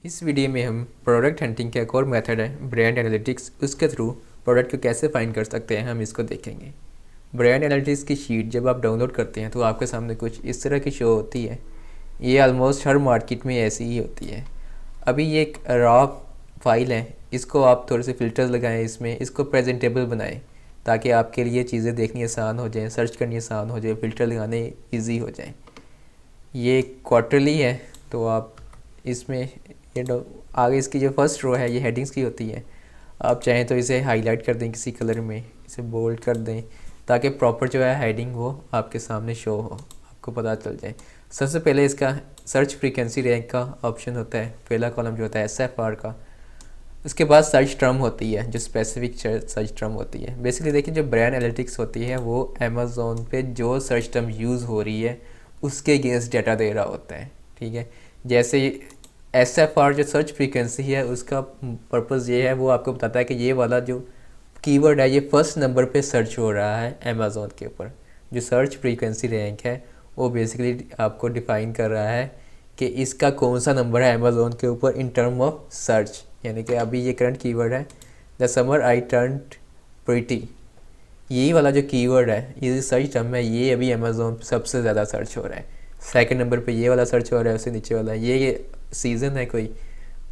इस वीडियो में हम प्रोडक्ट हंटिंग का एक और मेथड है ब्रांड एनालिटिक्स, उसके थ्रू प्रोडक्ट को कैसे फाइंड कर सकते हैं हम इसको देखेंगे। ब्रांड एनालिटिक्स की शीट जब आप डाउनलोड करते हैं तो आपके सामने कुछ इस तरह की शो होती है। ये ऑलमोस्ट हर मार्केट में ऐसी ही होती है। अभी ये एक रॉ फाइल है, इसको आप थोड़े से फ़िल्टर्स लगाएं, इसको प्रेजेंटेबल बनाएं ताकि आपके लिए चीज़ें देखनी आसान हो जाएं, सर्च करनी आसान हो जाए, फ़िल्टर लगाने ईजी हो जाएं। ये क्वार्टरली है तो आप इसमें आगे इसकी जो फर्स्ट रो है ये हेडिंग्स की होती है। आप चाहें तो इसे हाईलाइट कर दें किसी कलर में, इसे बोल्ड कर दें ताकि प्रॉपर जो है हेडिंग वो आपके सामने शो हो, आपको पता चल जाए। सबसे पहले इसका सर्च फ्रीक्वेंसी रैंक का ऑप्शन होता है, पहला कॉलम जो होता है SFR का। उसके बाद सर्च टर्म होती है जो स्पेसिफिक सर्च टर्म होती है। बेसिकली देखिए जो ब्रांड एनालिटिक्स होती है वो अमेज़ोन पे जो सर्च टर्म यूज़ हो रही है उसके अगेंस्ट डाटा दे रहा होता है। ठीक है, जैसे SFR जो सर्च फ्रीक्वेंसी है उसका पर्पज़ ये है, वो आपको बताता है कि ये वाला जो कीवर्ड है ये फर्स्ट नंबर पे सर्च हो रहा है अमेज़ोन के ऊपर। जो सर्च फ्रीक्वेंसी रैंक है वो बेसिकली आपको डिफ़ाइन कर रहा है कि इसका कौन सा नंबर है अमेज़ोन के ऊपर इन टर्म ऑफ सर्च। यानी कि अभी ये करंट कीवर्ड है the summer I turned pretty, यही वाला जो कीवर्ड है ये सर्च टर्म है, ये अभी अमेज़ोन पे सबसे ज़्यादा सर्च हो रहा है। सेकंड नंबर पे ये वाला सर्च हो रहा है, उससे नीचे वाला ये सीज़न है कोई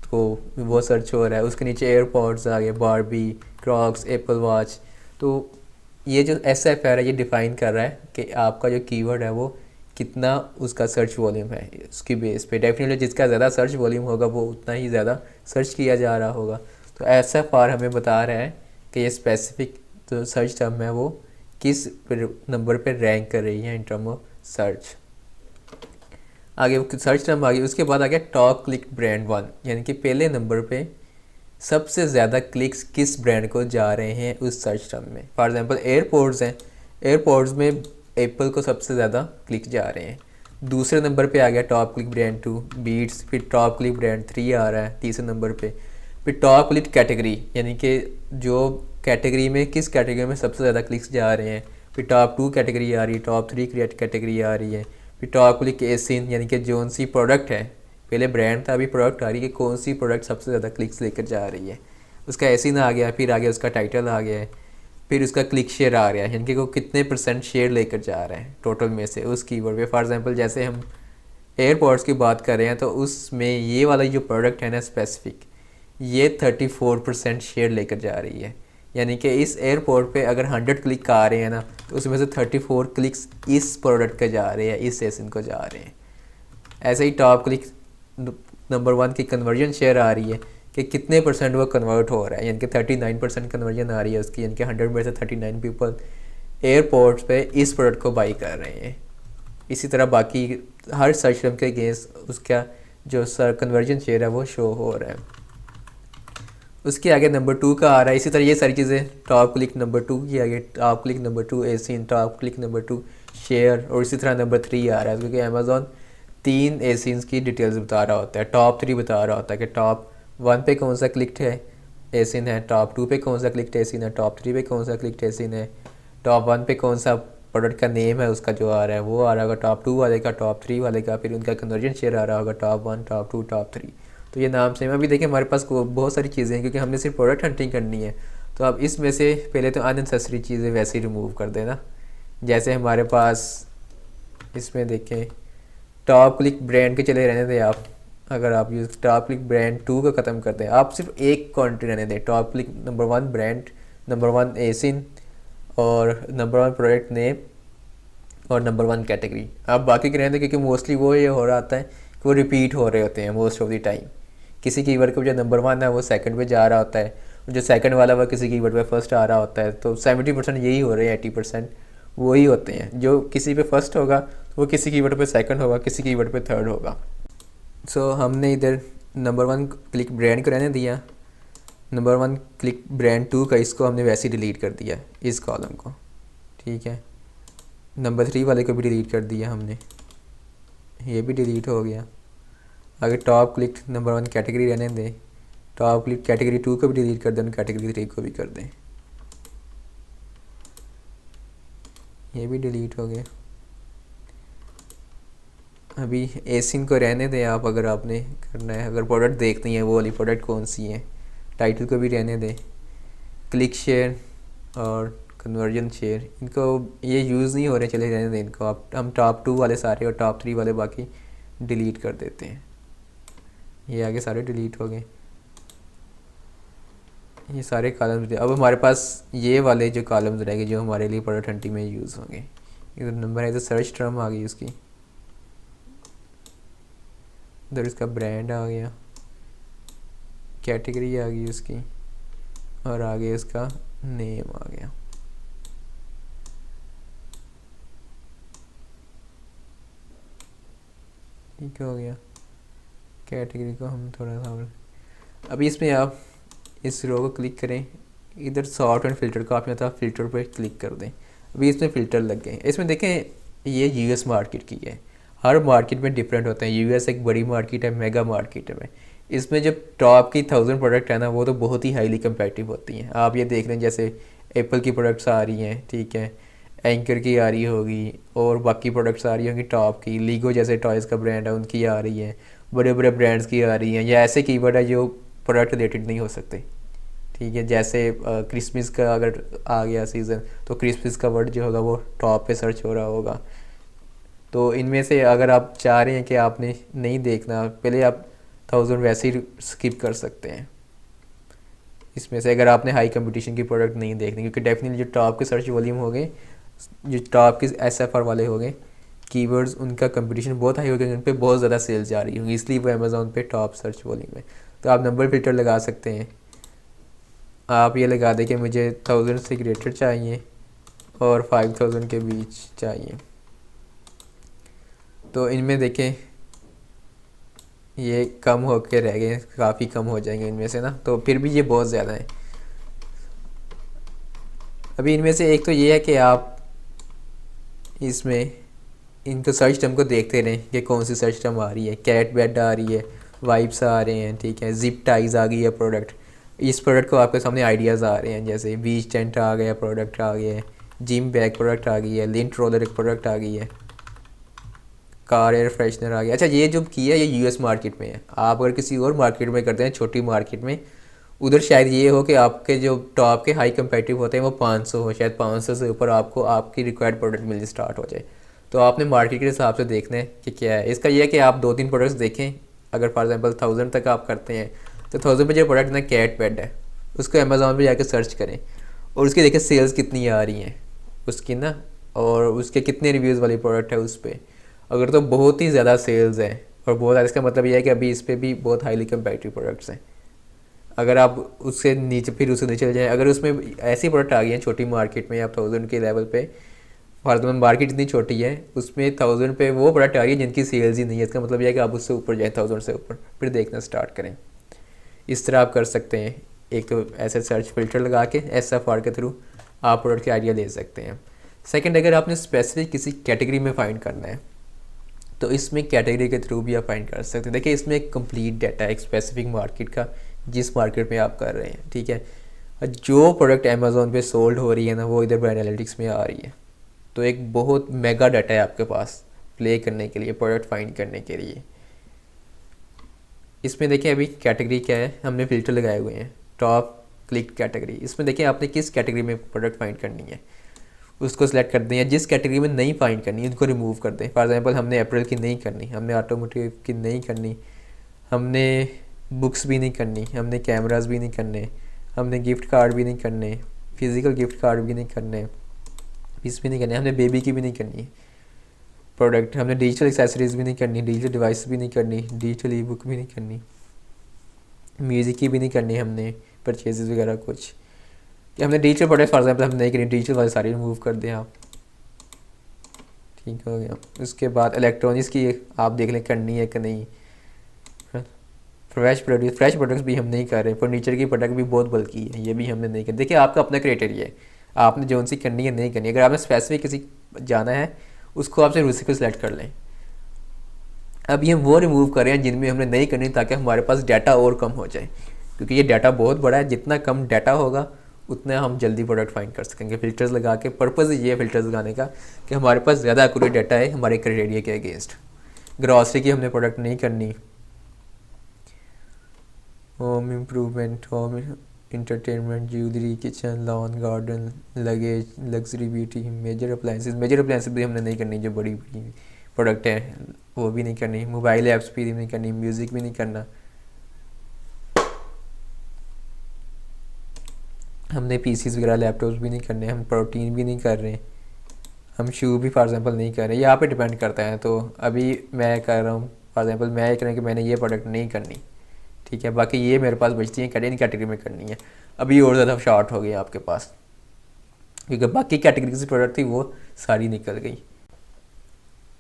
तो वो सर्च हो रहा है, उसके नीचे एयरपॉड्स आ गए, बारबी, क्रॉक्स, एप्पल वॉच। तो ये जो SFR है ये डिफ़ाइन कर रहा है कि आपका जो कीवर्ड है वो कितना उसका सर्च वॉल्यूम है। उसकी बेस पे डेफिनेटली जिसका ज़्यादा सर्च वॉल्यूम होगा वो उतना ही ज़्यादा सर्च किया जा रहा होगा। तो SFR हमें बता रहा है कि ये स्पेसिफिक जो सर्च टर्म है वो किस नंबर पे रैंक कर रही है इन टर्म ऑफ सर्च। आगे सर्च टर्म आ गई, उसके बाद आ गया टॉप क्लिक ब्रांड 1, यानी कि पहले नंबर पे सबसे ज़्यादा क्लिक्स किस ब्रांड को जा रहे हैं उस सर्च टर्म में। फॉर एग्जांपल एयरपोर्ट्स हैं, एयरपोर्ट्स में एप्पल को सबसे ज़्यादा क्लिक जा रहे हैं। दूसरे नंबर पे आ गया टॉप क्लिक ब्रांड 2 बीट्स, फिर टॉप क्लिक ब्रांड 3 आ रहा है तीसरे नंबर पे। फिर टॉप क्लिक कैटेगरी, यानी कि जो कैटेगरी में किस कैटेगरी में सबसे ज़्यादा क्लिक्स जा रहे हैं। फिर टॉप 2 कैटेगरी आ रही है, टॉप 3 कैटेगरी आ रही है। फिर टॉप क्लिक एसिन, यानी कि जोन सी प्रोडक्ट है, पहले ब्रांड था अभी प्रोडक्ट आ रही है कि कौन सी प्रोडक्ट सबसे ज़्यादा क्लिक्स लेकर जा रही है, उसका एसिन आ गया। फिर आगे उसका टाइटल आ गया है, फिर उसका क्लिक शेयर आ गया है, यानी कि वो कितने % शेयर लेकर जा रहे हैं टोटल में से उस कीवर्ड पे। फॉर एग्जांपल जैसे हम एयरपोर्ट्स की बात कर रहे हैं तो उसमें ये वाला जो प्रोडक्ट है ना स्पेसिफिक, ये 34% शेयर लेकर जा रही है। यानी कि इस एयरपोर्ट पे अगर 100 क्लिक आ रहे हैं ना तो उसमें से 34 क्लिक्स इस प्रोडक्ट के जा रहे हैं, इस एसिन को जा रहे हैं। ऐसे ही टॉप क्लिक नंबर 1 की कन्वर्जन शेयर आ रही है कि कितने % वो कन्वर्ट हो रहा है, यानी कि 39% कन्वर्जन आ रही है उसकी, यानी कि 100 में से 39 पीपल एयरपोर्ट्स पे इस प्रोडक्ट को बाई कर रहे हैं। इसी तरह बाकी हर सर्च टर्म के अगेंस्ट उसका जो कन्वर्जन शेयर है वो शो हो रहा है। उसके आगे नंबर 2 का आ रहा है। इसी तरह ये सारी चीज़ें टॉप क्लिक नंबर 2 की आगे, टॉप क्लिक नंबर 2 एसिन, टॉप क्लिक नंबर 2 शेयर, और इसी तरह नंबर 3 आ रहा है क्योंकि अमेज़ॉन 3 एसिन्स की डिटेल्स बता रहा होता है। टॉप 3 बता रहा होता है कि टॉप 1 पे कौन सा क्लिक्ड है एसिन है, टॉप 2 पे कौन सा क्लिक्ड एसिन है, टॉप 3 पे कौन सा क्लिक्ड एसिन है, टॉप 1 पे कौन सा प्रोडक्ट का नेम है उसका जो आ रहा है वो आ रहा होगा, टॉप 2 वाले का, टॉप 3 वाले का, फिर उनका कन्वर्जन शेयर आ रहा होगा टॉप 1, टॉप 2, टॉप 3। तो ये नाम सेम। अभी देखिए हमारे पास बहुत सारी चीज़ें हैं क्योंकि हमने सिर्फ प्रोडक्ट हंटिंग करनी है, तो अब इसमें से पहले तो अननेसेसरी चीज़ें वैसे ही रिमूव कर देना। जैसे हमारे पास इसमें देखें टॉप क्लिक ब्रांड के चले रहने दें आप, अगर आप यूज़ टॉप क्लिक ब्रांड 2 को ख़त्म कर दें, आप सिर्फ एक क्वांटिटी रहने दें, top click number 1 brand, number 1 एसिन और नंबर 1 प्रोडक्ट नेम और नंबर 1 कैटेगरी। आप बाकी के रहने दें क्योंकि मोस्टली वो ये हो रहा आता है कि वो रिपीट हो रहे होते हैं मोस्ट ऑफ द टाइम। किसी कीवर्ड का जो नंबर 1 है वो सेकंड पे जा रहा होता है, जो सेकंड वाला वो किसी कीवर्ड पे फर्स्ट आ रहा होता है। तो 70% यही हो रहे हैं, 80% वही होते हैं। जो किसी पे फर्स्ट होगा तो वो किसी कीवर्ड पे सेकंड होगा, किसी कीवर्ड पे थर्ड होगा। सो हमने इधर नंबर 1 क्लिक ब्रांड को रहने दिया, नंबर 1 क्लिक ब्रांड 2 का इसको हमने वैसे ही डिलीट कर दिया इस कॉलम को। ठीक है, नंबर 3 वाले को भी डिलीट कर दिया हमने, ये भी डिलीट हो गया। आगे टॉप क्लिक नंबर 1 कैटेगरी रहने दें, टॉप क्लिक कैटेगरी 2 को भी डिलीट कर दें, कैटेगरी 3 को भी कर दें, ये भी डिलीट हो गया। अभी एसिन को रहने दें आप, अगर आपने करना है, अगर प्रोडक्ट देखनी है वो वाली प्रोडक्ट कौन सी है, टाइटल को भी रहने दें। क्लिक शेयर और कन्वर्जन शेयर, इनको ये यूज़ नहीं हो रहे, चले रहने दें इनको। आप हम टॉप 2 वाले सारे और टॉप 3 वाले बाकी डिलीट कर देते हैं। ये आगे सारे डिलीट हो गए, ये सारे कॉलम्स। अब हमारे पास ये वाले जो कॉलम्स रहेंगे जो हमारे लिए प्रोडक्ट हंटिंग में यूज़ होंगे। इधर नंबर है, इधर सर्च टर्म आ गई उसकी, इधर इसका ब्रांड आ गया, कैटेगरी आ गई उसकी, और आगे इसका नेम आ गया। ठीक हो गया। कैटेगरी को हम थोड़ा सा, अभी इसमें आप इस रो को क्लिक करें, इधर सॉर्ट एंड फिल्टर का आपने फ़िल्टर पर क्लिक कर दें। अभी इसमें फ़िल्टर लग गए। इसमें देखें ये यूएस मार्केट की है, हर मार्केट में डिफरेंट होते हैं। यूएस एक बड़ी मार्केट है, मेगा मार्केट है। इसमें जब टॉप की 1000 प्रोडक्ट है ना, वो तो बहुत ही हाईली कम्पेटिटिव होती हैं। आप ये देख लें, जैसे एप्पल की प्रोडक्ट्स आ रही हैं, ठीक है, एंकर की आ रही होगी, और बाकी प्रोडक्ट्स आ रही होंगी टॉप की। लीगो जैसे टॉयज़ का ब्रांड है, उनकी आ रही है, बड़े बड़े ब्रांड्स की आ रही हैं। या ऐसे कीवर्ड है जो प्रोडक्ट रिलेटेड नहीं हो सकते, ठीक है। जैसे क्रिसमस का अगर आ गया सीज़न, तो क्रिसमस का वर्ड जो होगा वो टॉप पे सर्च हो रहा होगा। तो इनमें से अगर आप चाह रहे हैं कि आपने नहीं देखना, पहले आप 1000 वैसे ही स्किप कर सकते हैं। इसमें से अगर आपने हाई कंपटीशन की प्रोडक्ट नहीं देखनी, क्योंकि डेफिनेटली जो टॉप के सर्च वॉल्यूम हो गए, जो टॉप के एसएफआर वाले हो गए कीवर्ड्स, उनका कंपटीशन बहुत हाई हो गया, उन पर बहुत ज़्यादा सेल्स जा रही होंगी, इसलिए वो अमेज़ॉन पे टॉप सर्च वॉल्यूम है। तो आप नंबर फिल्टर लगा सकते हैं। आप ये लगा दें कि मुझे 1000 से ग्रेटर चाहिए और 5000 के बीच चाहिए। तो इनमें देखें ये कम होके रह गए, काफ़ी कम हो जाएंगे इनमें से ना, तो फिर भी ये बहुत ज़्यादा है। अभी इनमें से एक तो ये है कि आप इसमें इनको सर्च टर्म को देखते रहें कि कौन सी सर्च टर्म आ रही है। कैट बेड आ रही है, वाइप्स आ रहे हैं, ठीक है, जिप टाइज आ गई है प्रोडक्ट। इस प्रोडक्ट को आपके सामने आइडियाज़ आ रहे हैं, जैसे बीच टेंट आ गया, प्रोडक्ट आ गया है, जिम बैग प्रोडक्ट आ गई है, लिंट रोलर एक प्रोडक्ट आ गई है, कार एयर फ्रेशनर आ गया। अच्छा, ये जो की है ये यूएस मार्केट में है। आप अगर किसी और मार्केट में करते हैं, छोटी मार्केट में, उधर शायद ये हो कि आपके जो टॉप के हाई कंपेटिटिव होते हैं वो 500 हो, शायद 500 से ऊपर आपको आपकी रिक्वायर्ड प्रोडक्ट मिलनी स्टार्ट हो जाए। तो आपने मार्केट के हिसाब से देखना है कि क्या है। इसका यह है कि आप 2-3 प्रोडक्ट्स देखें। अगर फॉर एग्जांपल 1000 तक आप करते हैं, तो 1000 पे जो प्रोडक्ट ना कैट बेड है, उसको अमेज़ॉन पे जाकर सर्च करें और उसकी देखें सेल्स कितनी आ रही हैं उसकी ना, और उसके कितने रिव्यूज़ वाली प्रोडक्ट है उस पर। अगर तो बहुत ही ज़्यादा सेल्स हैं और बहुत ज़्यादा, इसका मतलब यह है कि अभी इस पर भी बहुत हाईली कम्पेटिटिव प्रोडक्ट्स हैं। अगर आप उससे नीचे, फिर उससे नीचे चले जाएँ, अगर उसमें ऐसी प्रोडक्ट आ गई हैं छोटी मार्केट में, आप 1000 के लेवल पे, फॉर एग्जाम्पल मार्केट इतनी छोटी है, उसमें 1000 पे वो प्रोडक्ट आ रही है जिनकी सेल्स ही नहीं है, इसका मतलब यह है कि आप उससे ऊपर जाएँ, 1000 से ऊपर, फिर देखना स्टार्ट करें। इस तरह आप कर सकते हैं। एक तो ऐसे सर्च फिल्टर लगा के एसएफआर के थ्रू आप प्रोडक्ट के आइडिया ले सकते हैं। सेकंड, अगर आपने स्पेसिफिक किसी कैटेगरी में फाइंड करना है, तो इसमें कैटेगरी के थ्रू भी आप फाइंड कर सकते हैं। देखिए इसमें एक कंप्लीट डाटा है एक स्पेसिफिक मार्केट का, जिस मार्केट में आप कर रहे हैं, ठीक है। जो प्रोडक्ट अमेज़ॉन पे सोल्ड हो रही है ना, वो इधर ब्रांड एनालिटिक्स में आ रही है। तो एक बहुत मेगा डाटा है आपके पास प्ले करने के लिए, प्रोडक्ट फाइंड करने के लिए। इसमें देखिए अभी कैटेगरी क्या है, हमने फ़िल्टर लगाए हुए हैं, टॉप क्लिक कैटेगरी। इसमें देखिए आपने किस कैटेगरी में प्रोडक्ट फाइंड करनी है, उसको सिलेक्ट कर दें, या जिस कैटेगरी में नहीं फाइंड करनी उनको रिमूव कर दें। फॉर एग्जांपल हमने अप्रैल की नहीं करनी, हमने ऑटोमोटिव की नहीं करनी, हमने बुक्स भी नहीं करनी, हमने कैमरास भी नहीं करने, हमने गिफ्ट कार्ड भी नहीं करने, फिज़िकल गिफ्ट कार्ड भी नहीं करने, पीस भी नहीं करने, हमने बेबी की भी नहीं करनी प्रोडक्ट, हमने डिजिटल एक्सेसरीज़ भी नहीं करनी, डिजिटल डिवाइस भी नहीं करनी, डिजिटल ई बुक भी नहीं करनी, म्यूज़िक की भी नहीं करनी, हमने परचेजेस वगैरह कुछ, कि हमने डिजिटल प्रोडक्ट फॉर एग्जाम्पल हम नहीं करनी, डिजिटल वाले सारी रिमूव कर दें आप। ठीक हो गया। उसके बाद इलेक्ट्रॉनिक्स की आप देख लें करनी है कि नहीं। फ्रेश प्रोडक्ट्स भी हम नहीं कर रहे। फर्नीचर की प्रोडक्ट भी बहुत बल्कि है, ये भी हमने नहीं कर। देखिए आपका अपना क्राइटेरिया है, आपने जो सी करनी है नहीं करनी है। अगर आपने स्पेसिफिक किसी जाना है, उसको आप सिर्फ उसी को सिलेक्ट कर लें। अब ये हम वो रिमूव कर रहे हैं जिनमें हमने नहीं करनी, ताकि हमारे पास डाटा और कम हो जाए, क्योंकि ये डाटा बहुत बड़ा है। जितना कम डाटा होगा उतना हम जल्दी प्रोडक्ट फाइंड कर सकेंगे। फ़िल्टर्स लगा के पर्पज़ ये है फ़िल्टर्स लगाने का कि हमारे पास ज़्यादा एक्यूरेट डाटा है हमारे क्राइटेरिया के अगेंस्ट। ग्रॉसरी की हमने प्रोडक्ट नहीं करनी। Home improvement, home entertainment, jewellery, kitchen, lawn, garden, luggage, luxury, beauty, major appliances भी हमने नहीं करनी, जो बड़ी बड़ी प्रोडक्ट हैं वो भी नहीं करनी। मोबाइल ऐप्स भी नहीं करनी, म्यूज़िक भी नहीं करना। हमने पीसीज वगैरह लैपटॉप्स भी नहीं करने, हम प्रोटीन भी नहीं कर रहे, हम शू भी फॉर एग्जांपल नहीं कर रहे। यहाँ पे डिपेंड करता है। तो अभी मैं कर रहा हूँ फॉर एग्जांपल, मैं ये कह रहा हूँ कि मैंने ये प्रोडक्ट नहीं करनी, ठीक है। बाकी ये मेरे पास बचती है कैटेगरी में करनी है। अभी और ज़्यादा शॉर्ट हो गई आपके पास, क्योंकि बाकी कैटेगरी की प्रोडक्ट थी वो सारी निकल गई।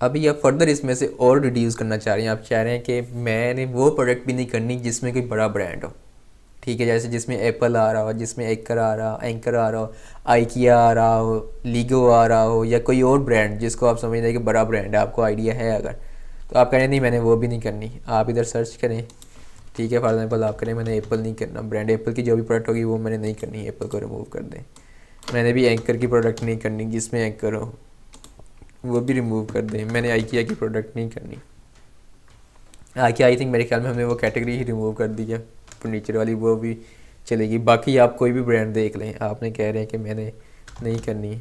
अभी आप फर्दर इसमें से और रिड्यूस करना चाह रहे हैं। आप चाह रहे हैं कि मैंने वो प्रोडक्ट भी नहीं करनी जिसमें कोई बड़ा ब्रांड हो, ठीक है। जैसे जिसमें एप्पल आ रहा हो, जिसमें एंकर आ रहा हो, आइकिया आ रहा हो, लीगो आ रहा हो, या कोई और ब्रांड जिसको आप समझ रहे हैं कि बड़ा ब्रांड है, आपको आइडिया है अगर, तो आप कह रहे हैं नहीं मैंने वो भी नहीं करनी। आप इधर सर्च करें, ठीक है। फॉर एग्जांपल आप करें मैंने एप्पल नहीं करना, ब्रांड एप्पल की जो भी प्रोडक्ट होगी वो मैंने नहीं करनी, एप्पल को रिमूव कर दें। मैंने भी एंकर की प्रोडक्ट नहीं करनी जिसमें एंकर हो, वो भी रिमूव कर दें। मैंने आइकिया की प्रोडक्ट नहीं करनी। आइकिया आई थिंक मेरे ख्याल में हमने वो कैटेगरी ही रिमूव कर दी है, फर्नीचर वाली, वो भी चलेगी। बाकी आप कोई भी ब्रांड देख लें, आपने कह रहे हैं कि मैंने नहीं करनी,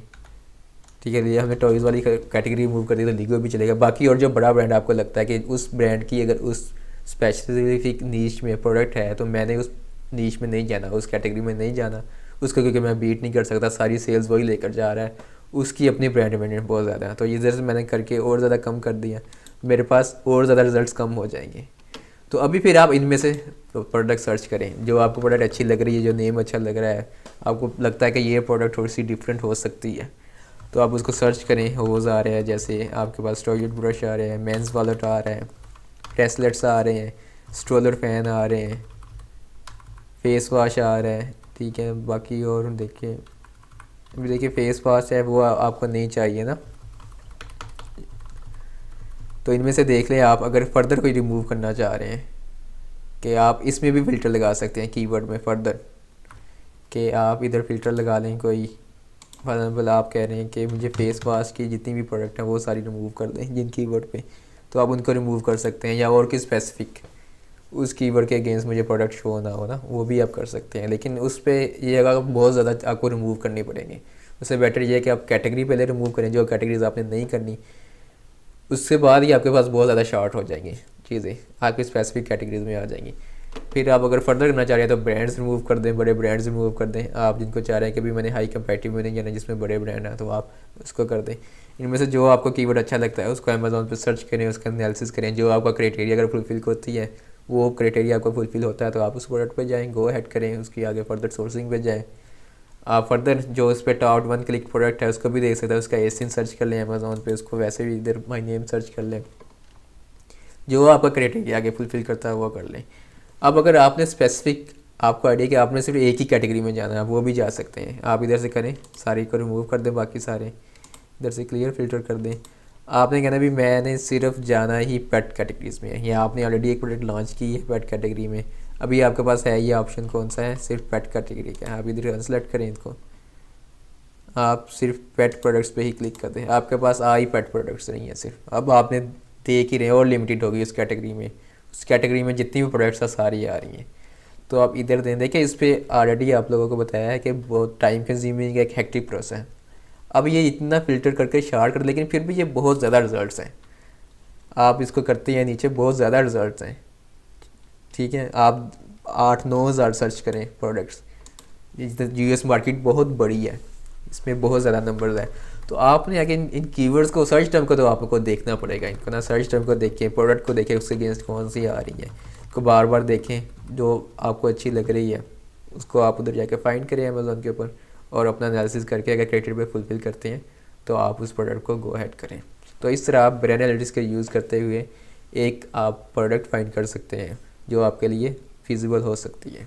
ठीक है। ये हमने टॉयज़ वाली कैटेगरी रिमूव कर दी तो लीगो भी चलेगा। बाकी और जो बड़ा ब्रांड आपको लगता है कि उस ब्रांड की अगर उस स्पेसिफिक नीश में प्रोडक्ट है तो मैंने उस नीश में नहीं जाना, उस कैटेगरी में नहीं जाना उसको, क्योंकि मैं बीट नहीं कर सकता, सारी सेल्स वही लेकर जा रहा है, उसकी अपनी ब्रांड इमेज बहुत ज़्यादा है। तो इधर से मैंने करके और ज़्यादा कम कर दिया, मेरे पास और ज़्यादा रिजल्ट्स कम हो जाएंगे। तो अभी फिर आप इनमें से प्रोडक्ट सर्च करें जो आपको प्रोडक्ट अच्छी लग रही है, जो नेम अच्छा लग रहा है, आपको लगता है कि ये प्रोडक्ट थोड़ी सी डिफरेंट हो सकती है, तो आप उसको सर्च करें। होज़ आ रहा है, जैसे आपके पास टॉयलेट ब्रश आ रहे हैं, मेंस वॉलेट आ रहा है, ब्रेसलेट्स आ रहे हैं, स्ट्रोलर फैन आ रहे हैं, फेस वाश आ रहा है, ठीक है। बाकी और देखिए, अभी देखिए फेस वाश है वो आपको नहीं चाहिए ना, तो इनमें से देख लें आप। अगर फर्दर कोई रिमूव करना चाह रहे हैं कि आप इसमें भी फ़िल्टर लगा सकते हैं कीवर्ड में फर्दर, कि आप इधर फ़िल्टर लगा लें कोई। फॉर एग्जाम्पल आप कह रहे हैं कि मुझे फेस वाश की जितनी भी प्रोडक्ट हैं वो सारी रिमूव कर दें जिन कीवर्ड पे, तो आप उनको रिमूव कर सकते हैं। या और की स्पेसिफिक उस कीवर्ड के अगेंस्ट मुझे प्रोडक्ट शो ना हो ना, वो भी आप कर सकते हैं। लेकिन उस पर ये अगर बहुत ज़्यादा आपको रिमूव करनी पड़ेंगी, उससे बेटर ये है कि आप कैटेगरी पहले रिमूव करें, जो कैटेगरीज आपने नहीं करनी, उसके बाद ही आपके पास बहुत ज़्यादा शॉर्ट हो जाएंगी चीज़ें, आपकी स्पेसिफिक कैटेगरीज में आ जाएंगी। फिर आप अगर फर्दर करना चाह रहे हैं तो ब्रांड्स रिमूव कर दें, बड़े ब्रांड्स रिमूव कर दें। आप जिनको चाह रहे हैं कि भी मैंने हाई कंपेटिव में नहीं जाना जिसमें बड़े ब्रांड हैं, तो आप उसको कर दें। इनमें से जो आपको कीवर्ड अच्छा लगता है उसको अमेज़ॉन पर सर्च करें, उसका एनालिसिस करें, जो आपका क्राइटेरिया अगर फुलफिल होती है, वो क्राइटेरिया आपको फुलफिल होता है, तो आप उस प्रोडक्ट पर जाएँ, गो हेड करें, उसकी आगे फर्दर सोर्सिंग पर जाएँ। आप फर्दर जो उस पर टॉप 1 क्लिक प्रोडक्ट है उसको भी देख सकते हैं, उसका एसिन सर्च कर लें अमेज़ॉन पे, उसको वैसे भी इधर माई नेम सर्च कर लें, जो आपका क्राइटेरिया आगे फुलफिल करता है वो कर लें। अब अगर आपने स्पेसिफिक आपको आइडिया कि आपने सिर्फ एक ही कैटेगरी में जाना है, आप वो भी जा सकते हैं। आप इधर से करें, सारी को रिमूव कर दें, बाकी सारे इधर से क्लियर फिल्टर कर दें। आपने कहना भी मैंने सिर्फ जाना ही पेट कैटेगरीज में है, या आपने ऑलरेडी एक प्रोडक्ट लॉन्च की है पेट कैटेगरी में, अभी आपके पास है ये ऑप्शन कौन सा है, सिर्फ पेट कैटेगरी का है। आप इधर अनसेलेक्ट करें इसको, आप सिर्फ पेट प्रोडक्ट्स पे ही क्लिक कर दें, आपके पास आई पेट प्रोडक्ट्स नहीं है सिर्फ। अब आपने देख ही रहे और लिमिटेड होगी उस कैटेगरी में, उस कैटेगरी में जितनी भी प्रोडक्ट्स हैं सारी आ रही हैं। तो आप इधर दें, देखिए इस पर ऑलरेडी आप लोगों को बताया है कि बहुत टाइम कंज्यूमिंग एक हेक्टिक प्रोसेस है। अब ये इतना फ़िल्टर करके शार्ट कर, लेकिन फिर भी ये बहुत ज़्यादा रिजल्ट्स हैं। आप इसको करते हैं नीचे, बहुत ज़्यादा रिजल्ट्स हैं, ठीक है। आप 8-9 हज़ार सर्च करें प्रोडक्ट्स, यूएस मार्केट बहुत बड़ी है, इसमें बहुत ज़्यादा नंबर्स है। तो आपने आगे इन कीवर्ड्स को, सर्च टर्म को तो आपको देखना पड़ेगा इनको ना, सर्च टर्म को देखें, प्रोडक्ट को देखें, उसके अगेंस्ट कौन सी आ रही है, उसको बार बार देखें, जो आपको अच्छी लग रही है उसको आप उधर जाके फाइंड करें अमेज़ॉन के ऊपर, और अपना एनालिसिस करके अगर क्राइटेरिया पे फुलफिल करते हैं तो आप उस प्रोडक्ट को गो हेड करें। तो इस तरह आप ब्रांड एनालिटिक्स का यूज़ करते हुए एक आप प्रोडक्ट फाइंड कर सकते हैं जो आपके लिए फिजिबल हो सकती है।